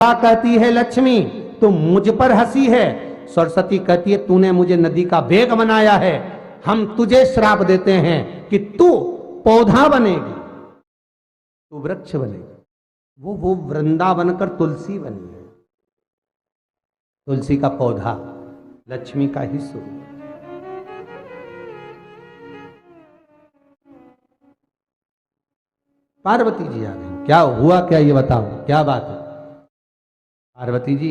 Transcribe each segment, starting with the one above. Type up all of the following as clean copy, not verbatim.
कहती है लक्ष्मी तू मुझ पर हंसी है। सरस्वती कहती है तूने मुझे नदी का वेग बनाया है, हम तुझे श्राप देते हैं कि तू पौधा बनेगी, तू वृक्ष बनेगी। वो वृंदा बनकर तुलसी बनी है। तुलसी का पौधा लक्ष्मी का ही स्वरूप। पार्वती जी आ गई। क्या हुआ, क्या ये बताओ, क्या बात है? पार्वती जी,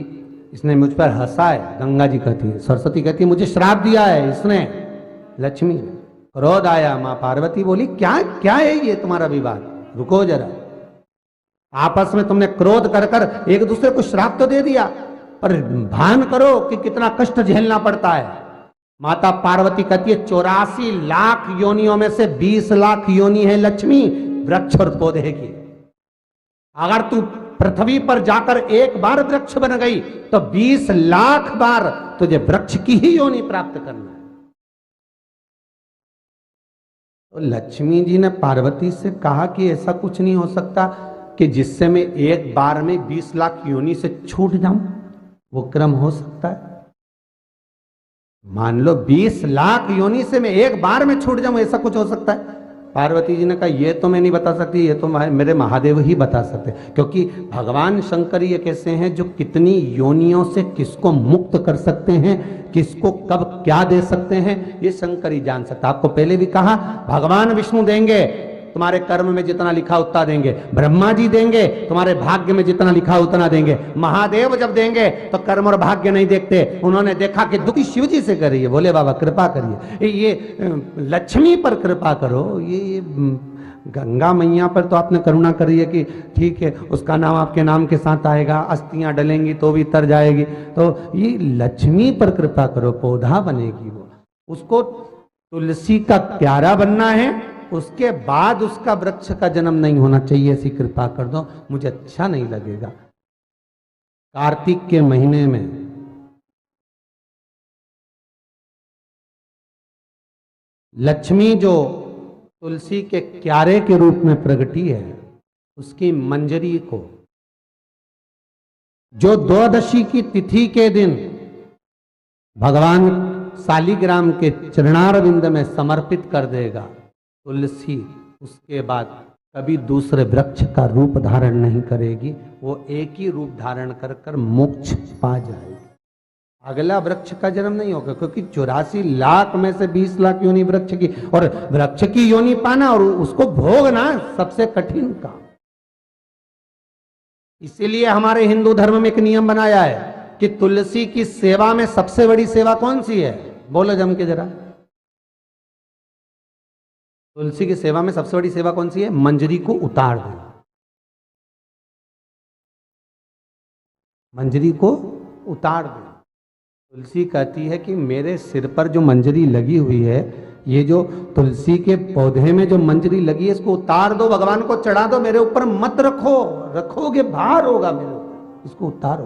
इसने मुझ पर हंसा है। गंगा जी कहती है, सरस्वती कहती है मुझे श्राप दिया है इसने, लक्ष्मी ने। क्रोध आया। मां पार्वती बोली क्या क्या है ये तुम्हारा विवाद, रुको जरा। आपस में तुमने क्रोध कर कर एक दूसरे को श्राप तो दे दिया, पर भान करो कि कितना कष्ट झेलना पड़ता है। माता पार्वती कहती है 84 लाख योनियों में से 20 लाख योनि है लक्ष्मी वृक्ष और पौधे की। अगर तू पृथ्वी पर जाकर एक बार वृक्ष बन गई तो 20 लाख बार तुझे वृक्ष की ही योनि प्राप्त करना है। तो लक्ष्मी जी ने पार्वती से कहा कि ऐसा कुछ नहीं हो सकता कि जिससे मैं एक बार में 20 लाख योनि से छूट जाऊं, वो क्रम हो सकता है? मान लो 20 लाख योनि से मैं एक बार में छूट जाऊं, ऐसा कुछ हो सकता है? पार्वती जी ने कहा ये तो मैं नहीं बता सकती, ये तो मेरे महादेव ही बता सकते, क्योंकि भगवान शंकर ये कैसे हैं जो कितनी योनियों से किसको मुक्त कर सकते हैं, किसको कब क्या दे सकते हैं, ये शंकर ही जान सकता। आपको पहले भी कहा भगवान विष्णु देंगे तुम्हारे कर्म में जितना लिखा उतना देंगे, ब्रह्मा जी देंगे तुम्हारे भाग्य में जितना लिखा उतना देंगे, महादेव जब देंगे तो कर्म और भाग्य नहीं देखते। उन्होंने देखा कि दुखी शिव जी से करिए, बोले बाबा कृपा करिए, ये लक्ष्मी पर कृपा करो, ये गंगा मैया पर तो आपने करुणा करी है कि ठीक है उसका नाम आपके नाम के साथ आएगा, अस्थियां डलेंगी तो भी तर जाएगी, तो ये लक्ष्मी पर कृपा करो, पौधा बनेगी वो। उसको तुलसी का प्यारा बनना है, उसके बाद उसका वृक्ष का जन्म नहीं होना चाहिए, ऐसी कृपा कर दो, मुझे अच्छा नहीं लगेगा। कार्तिक के महीने में लक्ष्मी जो तुलसी के क्यारे के रूप में प्रगटी है, उसकी मंजरी को जो द्वादशी की तिथि के दिन भगवान शालिग्राम के चरणारविंद में समर्पित कर देगा, तुलसी उसके बाद कभी दूसरे वृक्ष का रूप धारण नहीं करेगी, वो एक ही रूप धारण कर कर मोक्ष पा जाएगी। अगला वृक्ष का जन्म नहीं होगा, क्योंकि 84 लाख में से 20 लाख योनि वृक्ष की, और वृक्ष की योनि पाना और उसको भोगना सबसे कठिन काम। इसीलिए हमारे हिंदू धर्म में एक नियम बनाया है कि तुलसी की सेवा में सबसे बड़ी सेवा कौन सी है, बोलो जम के जरा। तुलसी की सेवा में सबसे बड़ी सेवा कौन सी है? मंजरी को उतार देना। मंजरी को उतार देना। तुलसी कहती है कि मेरे सिर पर जो मंजरी लगी हुई है, ये जो तुलसी के पौधे में जो मंजरी लगी है, इसको उतार दो, भगवान को चढ़ा दो, मेरे ऊपर मत रखो, रखोगे भार होगा मेरे ऊपर, इसको उतारो।